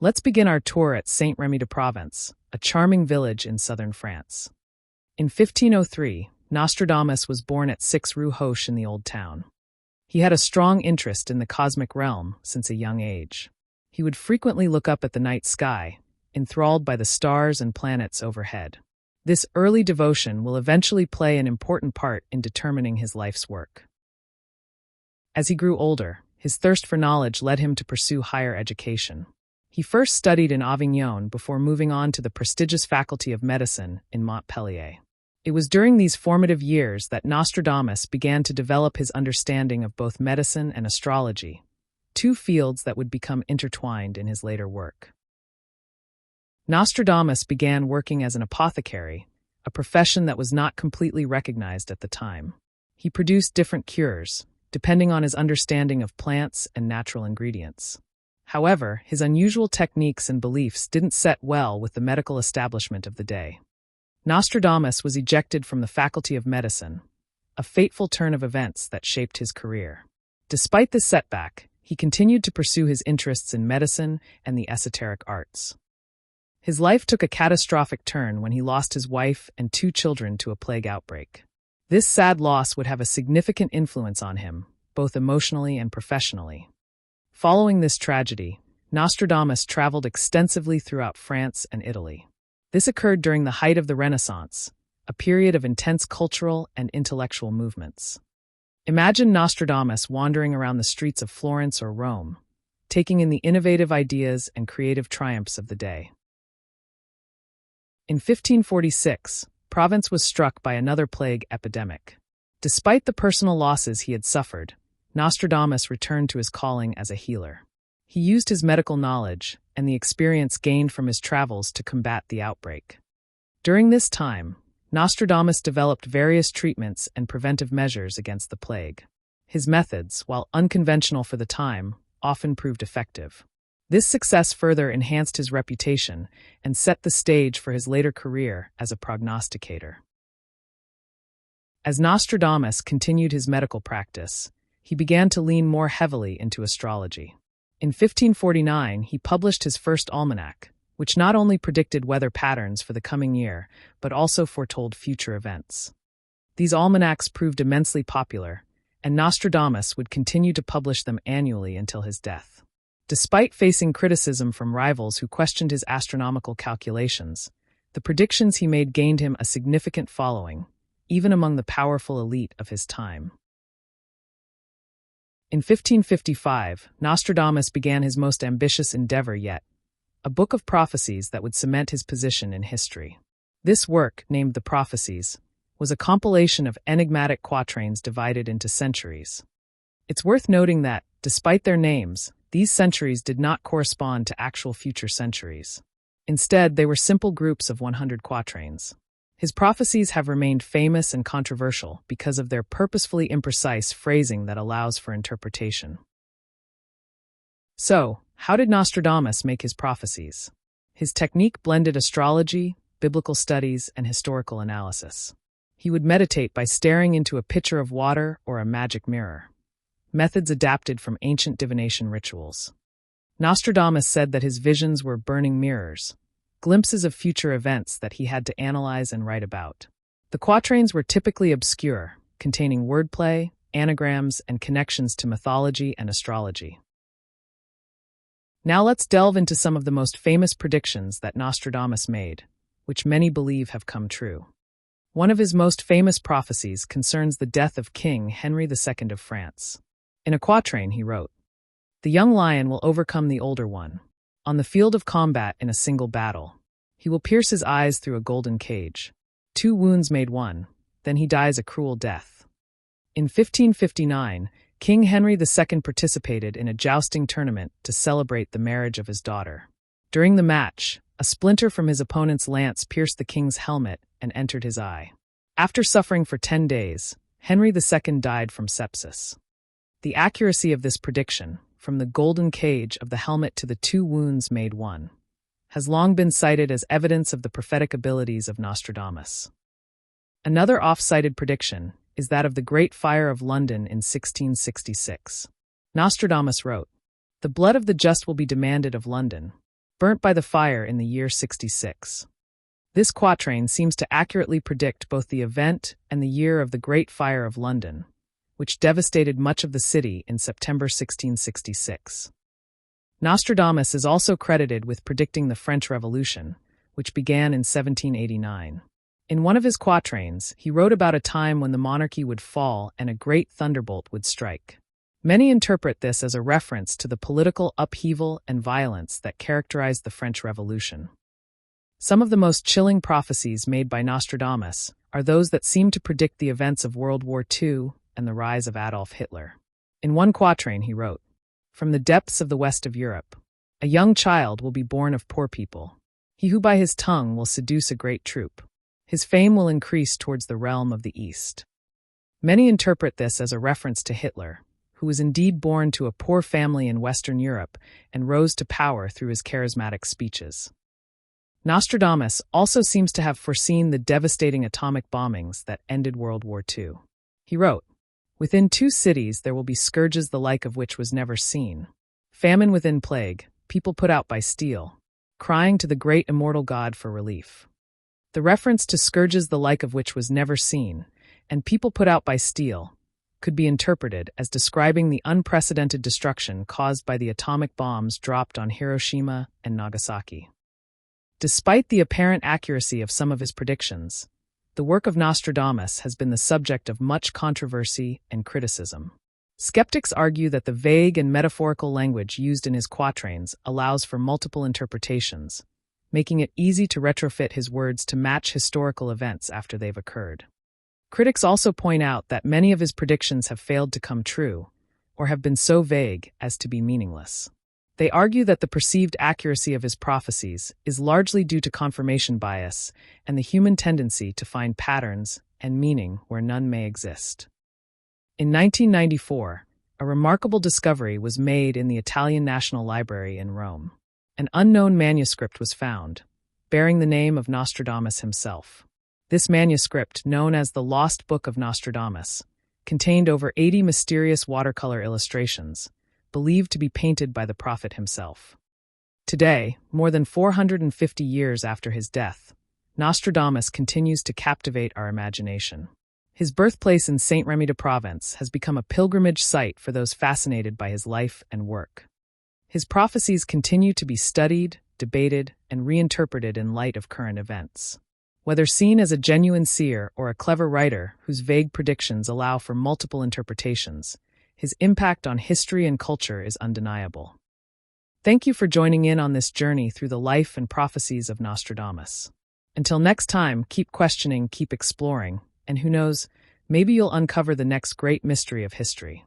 Let's begin our tour at Saint-Rémy-de-Provence, a charming village in southern France. In 1503, Nostradamus was born at 6 Rue Hoche in the Old Town. He had a strong interest in the cosmic realm since a young age. He would frequently look up at the night sky, enthralled by the stars and planets overhead. This early devotion will eventually play an important part in determining his life's work. As he grew older, his thirst for knowledge led him to pursue higher education. He first studied in Avignon before moving on to the prestigious Faculty of Medicine in Montpellier. It was during these formative years that Nostradamus began to develop his understanding of both medicine and astrology, two fields that would become intertwined in his later work. Nostradamus began working as an apothecary, a profession that was not completely recognized at the time. He produced different cures, depending on his understanding of plants and natural ingredients. However, his unusual techniques and beliefs didn't set well with the medical establishment of the day. Nostradamus was ejected from the Faculty of Medicine, a fateful turn of events that shaped his career. Despite this setback, he continued to pursue his interests in medicine and the esoteric arts. His life took a catastrophic turn when he lost his wife and 2 children to a plague outbreak. This sad loss would have a significant influence on him, both emotionally and professionally. Following this tragedy, Nostradamus traveled extensively throughout France and Italy. This occurred during the height of the Renaissance, a period of intense cultural and intellectual movements. Imagine Nostradamus wandering around the streets of Florence or Rome, taking in the innovative ideas and creative triumphs of the day. In 1546, Provence was struck by another plague epidemic. Despite the personal losses he had suffered, Nostradamus returned to his calling as a healer. He used his medical knowledge and the experience gained from his travels to combat the outbreak. During this time, Nostradamus developed various treatments and preventive measures against the plague. His methods, while unconventional for the time, often proved effective. This success further enhanced his reputation and set the stage for his later career as a prognosticator. As Nostradamus continued his medical practice, he began to lean more heavily into astrology. In 1549, he published his first almanac, which not only predicted weather patterns for the coming year, but also foretold future events. These almanacs proved immensely popular, and Nostradamus would continue to publish them annually until his death. Despite facing criticism from rivals who questioned his astronomical calculations, the predictions he made gained him a significant following, even among the powerful elite of his time. In 1555, Nostradamus began his most ambitious endeavor yet, a book of prophecies that would cement his position in history. This work, named the Prophecies, was a compilation of enigmatic quatrains divided into centuries. It's worth noting that, despite their names, these centuries did not correspond to actual future centuries. Instead, they were simple groups of 100 quatrains. His prophecies have remained famous and controversial because of their purposefully imprecise phrasing that allows for interpretation. So, how did Nostradamus make his prophecies? His technique blended astrology, biblical studies, and historical analysis. He would meditate by staring into a pitcher of water or a magic mirror, methods adapted from ancient divination rituals. Nostradamus said that his visions were burning mirrors, glimpses of future events that he had to analyze and write about. The quatrains were typically obscure, containing wordplay, anagrams, and connections to mythology and astrology. Now let's delve into some of the most famous predictions that Nostradamus made, which many believe have come true. One of his most famous prophecies concerns the death of King Henry II of France. In a quatrain he wrote, "The young lion will overcome the older one. On the field of combat in a single battle, he will pierce his eyes through a golden cage. 2 wounds made 1, then he dies a cruel death." In 1559, King Henry II participated in a jousting tournament to celebrate the marriage of his daughter. During the match, a splinter from his opponent's lance pierced the king's helmet and entered his eye. After suffering for 10 days, Henry II died from sepsis. The accuracy of this prediction, from the golden cage of the helmet to the 2 wounds made 1, has long been cited as evidence of the prophetic abilities of Nostradamus. Another oft-cited prediction is that of the Great Fire of London in 1666. Nostradamus wrote, "The blood of the just will be demanded of London. burnt by the fire in the year 66. This quatrain seems to accurately predict both the event and the year of the Great Fire of London, which devastated much of the city in September 1666. Nostradamus is also credited with predicting the French Revolution, which began in 1789. In one of his quatrains, he wrote about a time when the monarchy would fall and a great thunderbolt would strike. Many interpret this as a reference to the political upheaval and violence that characterized the French Revolution. Some of the most chilling prophecies made by Nostradamus are those that seem to predict the events of World War II and the rise of Adolf Hitler. In one quatrain he wrote, "From the depths of the west of Europe, a young child will be born of poor people. He who by his tongue will seduce a great troop. His fame will increase towards the realm of the East." Many interpret this as a reference to Hitler, who was indeed born to a poor family in Western Europe and rose to power through his charismatic speeches. Nostradamus also seems to have foreseen the devastating atomic bombings that ended World War II. He wrote, "Within 2 cities there will be scourges the like of which was never seen. Famine within plague, people put out by steel, crying to the great immortal God for relief." The reference to scourges the like of which was never seen, and people put out by steel, could be interpreted as describing the unprecedented destruction caused by the atomic bombs dropped on Hiroshima and Nagasaki. Despite the apparent accuracy of some of his predictions, the work of Nostradamus has been the subject of much controversy and criticism. Skeptics argue that the vague and metaphorical language used in his quatrains allows for multiple interpretations, making it easy to retrofit his words to match historical events after they've occurred. Critics also point out that many of his predictions have failed to come true, or have been so vague as to be meaningless. They argue that the perceived accuracy of his prophecies is largely due to confirmation bias and the human tendency to find patterns and meaning where none may exist. In 1994, a remarkable discovery was made in the Italian National Library in Rome. An unknown manuscript was found, bearing the name of Nostradamus himself. This manuscript, known as the Lost Book of Nostradamus, contained over 80 mysterious watercolor illustrations, believed to be painted by the prophet himself. Today, more than 450 years after his death, Nostradamus continues to captivate our imagination. His birthplace in Saint-Rémy de Provence has become a pilgrimage site for those fascinated by his life and work. His prophecies continue to be studied, debated, and reinterpreted in light of current events. Whether seen as a genuine seer or a clever writer whose vague predictions allow for multiple interpretations, his impact on history and culture is undeniable. Thank you for joining in on this journey through the life and prophecies of Nostradamus. Until next time, keep questioning, keep exploring, and who knows, maybe you'll uncover the next great mystery of history.